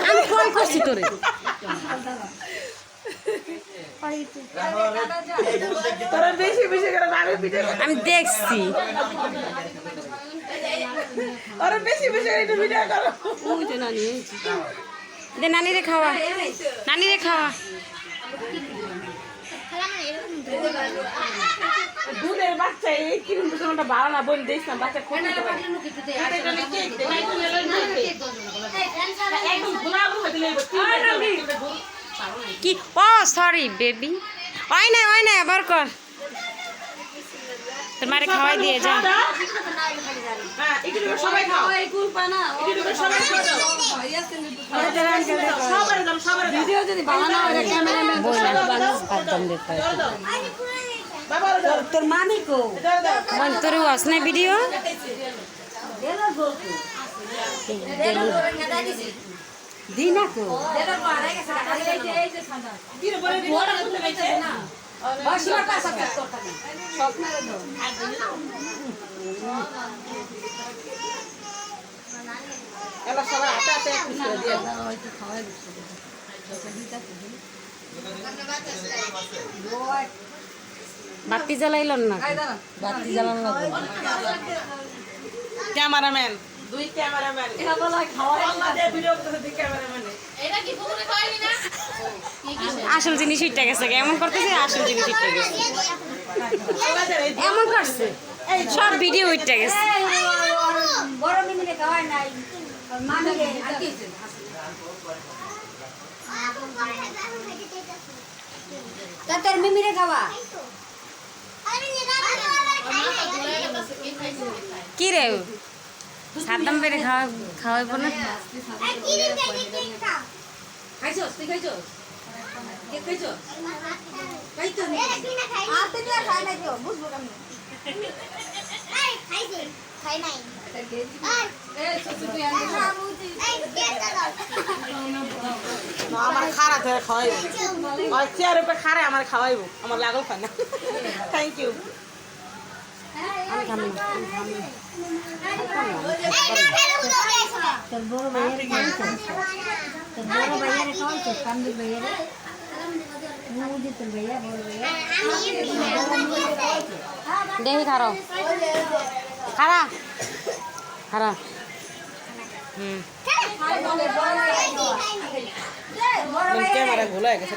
আমি ফোন করছি তোরে আমি দেখছি দে নানি রে খাওয়া নানি রে খাওয়া দুধের বাচ্চা এই কিরম দুটা ভালো না বল দেখ না বাচ্চা কোন কি ও সরি বেবি ওই না আবার কর তোর মারে খাওয়াই দিয়ে যা সবাই খাও ভিডিও যদি বানানো হয় ক্যামেরাম্যান তোর মামি কো তোর ওয়াস না ভিডিও দিনা কো বাতি জ্বালাইল না বাতি জ্বালানো লাগবে ক্যামেরাম্যান দুই ক্যামেরাম্যান এটা বলা খাওয়া আল্লাহ দে ভিডিও করতে দুই ক্যামেরাম্যান এটা কি পুকুরে খাওয়াইনি না আসল জিনিস উঠে গেছে এমন করতেছে আসল জিনিস উঠে গেছে এমন করছে সব ভিডিও উঠে গেছে বড় মিমিনে খাওয়াই নাই মামিরে আর কি তোর মিমিরে খাওয়া কি রে সাদ্দাম পেরে খাওয়াইব না খাইছস তুই খাইছস কে খাইছস খাই তো আর তুই খাই নাই তো বুঝবো কেমন এই খাইছি খাই নাই এই সুসু তুই আনবি এই কে না আমার খারা ধরে খাওয়াইবো আর চেয়ার উপরে খারে আমার খাওয়াইবো আমার লাগল খায় না থ্যাংক ইউ আমি খাম না তোর বড় ভাইয়ের খাইছস তোর বড় ভাইয়ের খাইছস কামদি ভাইয়ের মুদি তোর ভাইয়া বড় ভাইয়া দেখি খারো খারা ক্যামেরা ভুলে গেছে